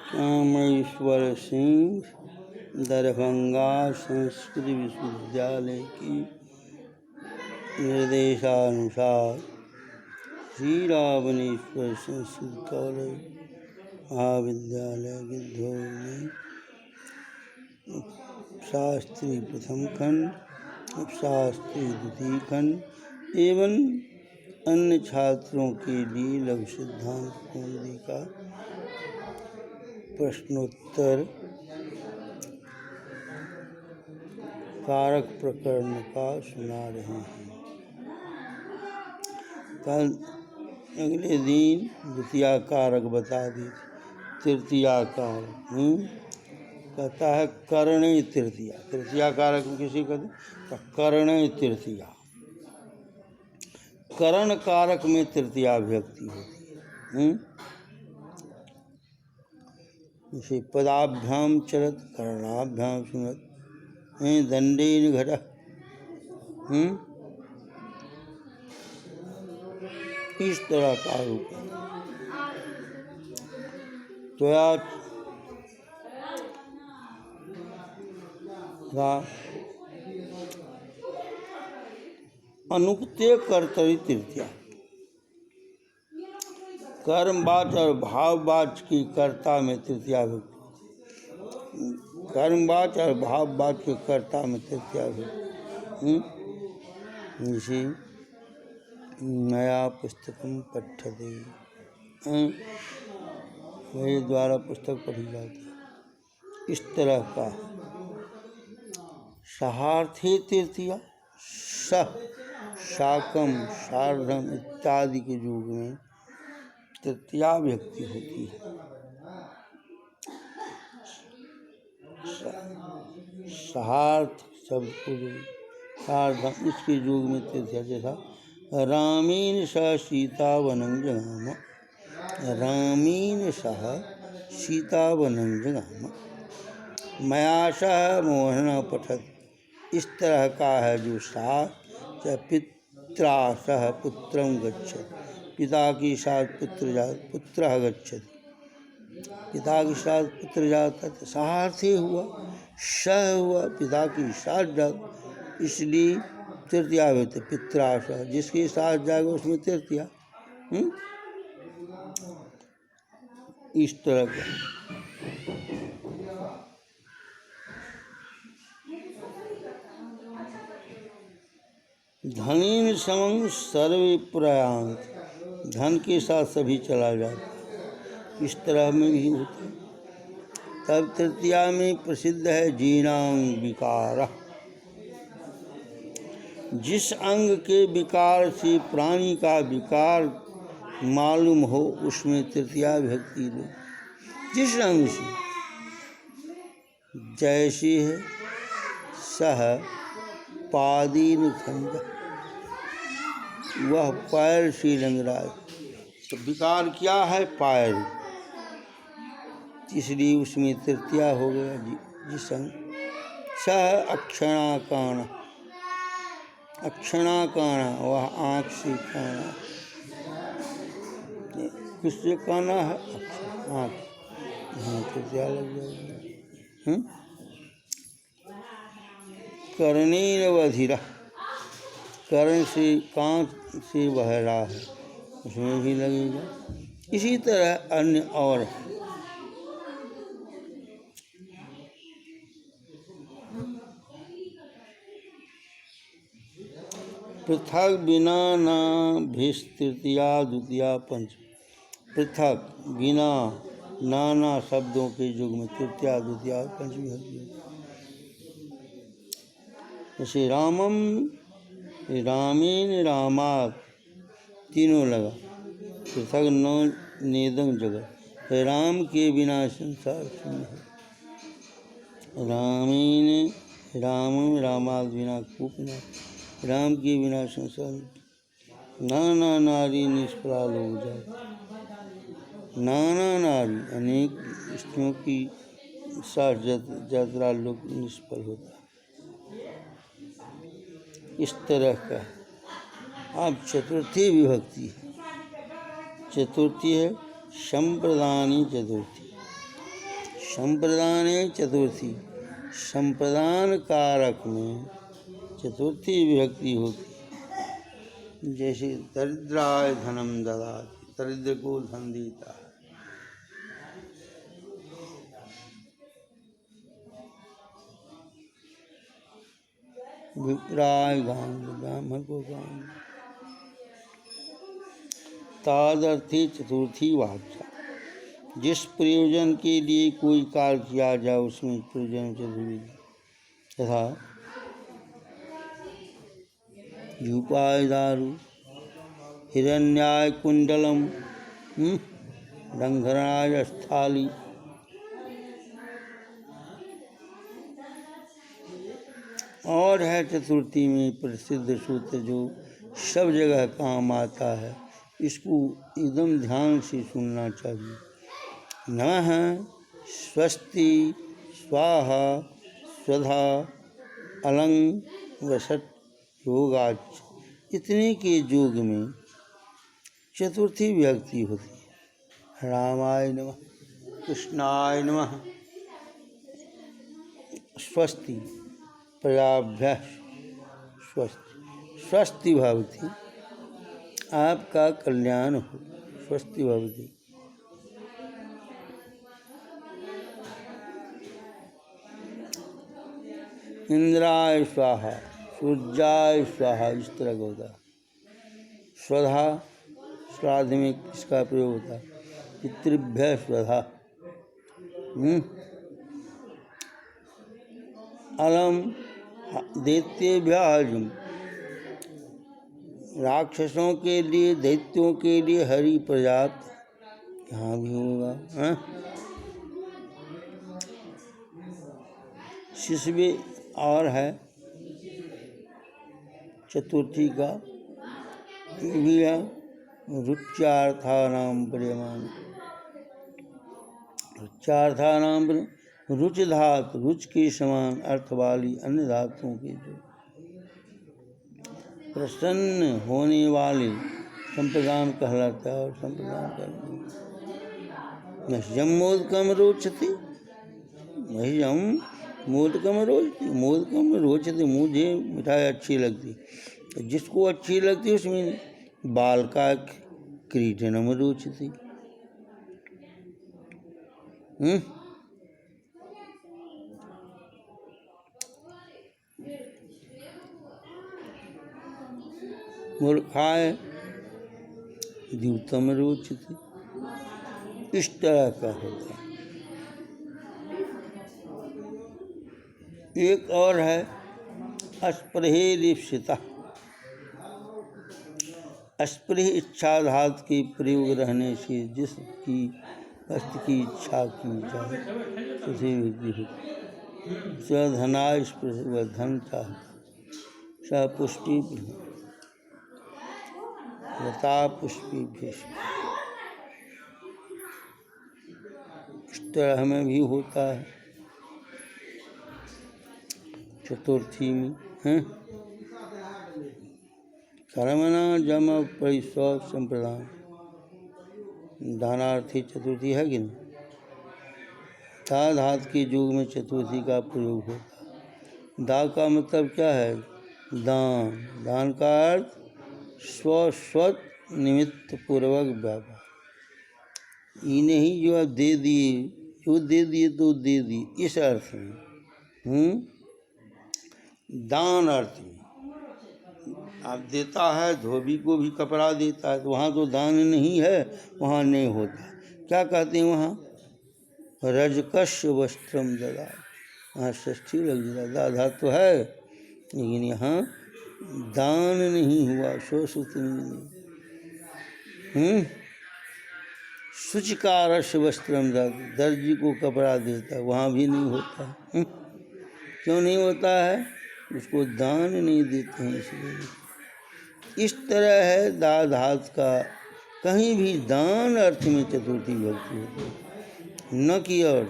कामेश्वर सिंह दरभंगा संस्कृत विश्वविद्यालय की निर्देशानुसार श्री रावणेश्वर संस्कृत कॉलेज महाविद्यालय गिद्धौर में शास्त्री प्रथम खंड, शास्त्री द्वितीय खंड एवं अन्य छात्रों के लिए लघु सिद्धांत कौमुदी का प्रश्नोत्तर कारक प्रकरण का सुना रहे हैं। कल अगले दिन द्वितीय कारक बता दी, तृतीय कारक कहता है कर्णे तृतीय। तृतीय कारक किसी कहते तो कर्णे तृतीय। करण कारक में तृतीया विभक्ति होती है। जैसे पदाभ्याम चलत, कर्णाभ्याम सुनत, दंडेन घटः, इस तरह का रूप है। अनुक्ते कर्तरि तृतीया। कर्मवाच और भाववाच की कर्ता में तृतीया विभक्ति। कर्मवाच और भाववाच के कर्ता में तृतीया विभक्ति। जैसे नया पुस्तकम पठ्यते, मेरे द्वारा पुस्तक पढ़ी जाती है, इस तरह का। सहार्थे तृतीया, सह, शाकम, सार्धम इत्यादि के युग में तृतीया विभक्ति होती है। सहार्थ शब्द को सार्धम, इसके युग में तृतीया। जैसा रामेण सह सीता वनं जगाम, रामेण सह सीता वनं जगाम, मया सह मोहन पठत, इस तरह का है। जो सा पित्रा सह पुत्रं गच्छति, पिता के साथ पुत्रः गच्छति, पिता के साथ पुत्र जाता है। सहार्थे हुआ, सह हुआ, पिता के साथ जाता, इसलिए तृतीया होते। पित्रा सह, जिसके साथ जाएगा उसमें तृतीया। इस तरह का। धनेन समं सर्वे प्रयान्त, धन के साथ सभी चला जाता है, इस तरह में भी होता है। तब तृतीया में प्रसिद्ध है जीनांग विकार। जिस अंग के विकार से प्राणी का विकार मालूम हो उसमें तृतीया विभक्ति लो। जिस अंग से, जैसे है सह पादीन खंड, वह पैर से लंगड़ा है, तो विकार क्या है? पैर, इसलिए उसमें तृतीया हो गया। जिस अंग। सह अक्षणाकाण, अक्षणाकाणा, वह आँख से काना। किससे काना है? आँख, तृतीया लग जाएगा। कर्णेन बधिरा, कर्ण से, कान से बह रहा है, उसमें भी लगेगा। इसी तरह अन्य और पृथक बिना ना भिस्तृतीया द्वितीया पंच। पृथक बिना नाना शब्दों के युग में तृतीया द्वितीया पंचमी होती है। जैसे रामम, रामेन रामात, तीनों लगा, पृथक नौ नेदम जगत। राम के बिना संसार शून्य है। रामेन रामम रामात बिना कूपना, राम के बिना संसार। नाना नारी निष्फला लोग जाते, नाना नारी अनेक स्त्रियों की साथ यात्रा लोग निष्फल होता है। इस तरह का। अब चतुर्थी विभक्ति है। चतुर्थी है संप्रदानी चतुर्थी। संप्रदाने चतुर्थी, संप्रदान कारक में चतुर्थी विभक्ति होती। जैसे दरिद्राय धनम ददाति, दरिद्र को धन देता है। विप्राय गान, ब्राह्मण को गान। तादर्थी चतुर्थी वाचा, जिस प्रयोजन के लिए कोई कार्य किया जाए उसमें प्रयोजन चतुर्थी। तथा यूपाय दारु, हिरण्याय कुंडलम, रंघनाय स्थाली। और है चतुर्थी में प्रसिद्ध सूत्र जो सब जगह काम आता है, इसको एकदम ध्यान से सुनना चाहिए। नमः स्वस्ति स्वाहा स्वधा अलंग वसत योगाच, इतने के योग में चतुर्थी विभक्ति होती है। रामाय नमः, कृष्णाय नमः, स्वस्ति प्रजाभ्यः स्वस्ति, स्वस्ति भवति, आपका कल्याण हो, स्वस्ति भवति। इंद्राय स्वाहा, सूर्याय स्वाहा, इस तरह का होता है। स्वधा, श्राद्ध में किसका प्रयोग होता है? पितृभ्य स्वधा। अलम, दैत्येभ्य हरिम, राक्षसों के लिए, दैत्यों के लिए हरि प्रजात, यहाँ भी होगा। शिशवे और है चतुर्थी का भी है, रुच्यार्थानाम प्रेमान, रुच्यार्थानाम, रुच धातु, रुच के समान अर्थ वाली अन्य धातुओं के जो प्रसन्न होने वाले संप्रदान कहलाता है। और संप्रदान करने नह्यम मोदकम रोचते, नह्यम मोदकम रोचते, मोदकम रोचते, मुझे मिठाई अच्छी लगती। जिसको अच्छी लगती है उसमें बाल का क्रीडनम रोचते। मूर्खाय द्यूतम रोचते, इस तरह का होता है। एक और है अस्पृहेलिप्सिता, अस्पृह इच्छा धातु के प्रयोग रहने से जिसकी वस्तु की इच्छा की जाए उसे विधि होती। स्वधनाय स्पृह, वह धन चाहता। सपुष्टि यथा पुष्पी भीष्म, इस तरह में भी होता है चतुर्थी में। कर्मणा जम परिस्व संप्रदान, दानार्थी चतुर्थी है कि नहीं? दा धातु के योग में चतुर्थी का प्रयोग होता है। दा का मतलब क्या है? दान। दान का अर्थ स्वस्वत निमित्त पूर्वक व्यापार। ये नहीं जो आप दे दिए, जो दे दिए तो दे दिए, इस अर्थ में। दान अर्थ में आप देता है, धोबी को भी कपड़ा देता है, तो वहाँ तो दान नहीं है, वहाँ नहीं होता। क्या कहते हैं वहाँ? रजकस्य वस्त्रम ददा, वहाँ षष्ठी लग जाता, दा तो है, लेकिन यहाँ दान नहीं हुआ, स्वसुत नहीं। शुचिकारस्य वस्त्रम ददा, दर्जी को कपड़ा देता है, वहाँ भी नहीं होता। क्यों नहीं होता है? उसको दान नहीं देते हैं, इसलिए। इस तरह है दा धातु का कहीं भी दान अर्थ में चतुर्थी विभक्ति होती है, न कि और।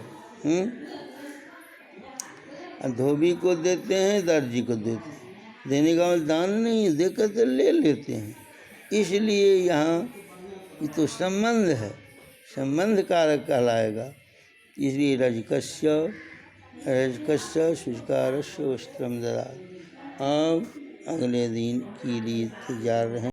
धोबी को देते हैं, दर्जी को देते हैं, देने का दान नहीं, देकर तो ले लेते हैं। इसलिए यहाँ ये तो संबंध है, संबंध कारक कहलाएगा। इसलिए रजकस्य शुचकारस्य वस्त्रम ददात। अब अगले दिन के लिए तैयार रहें।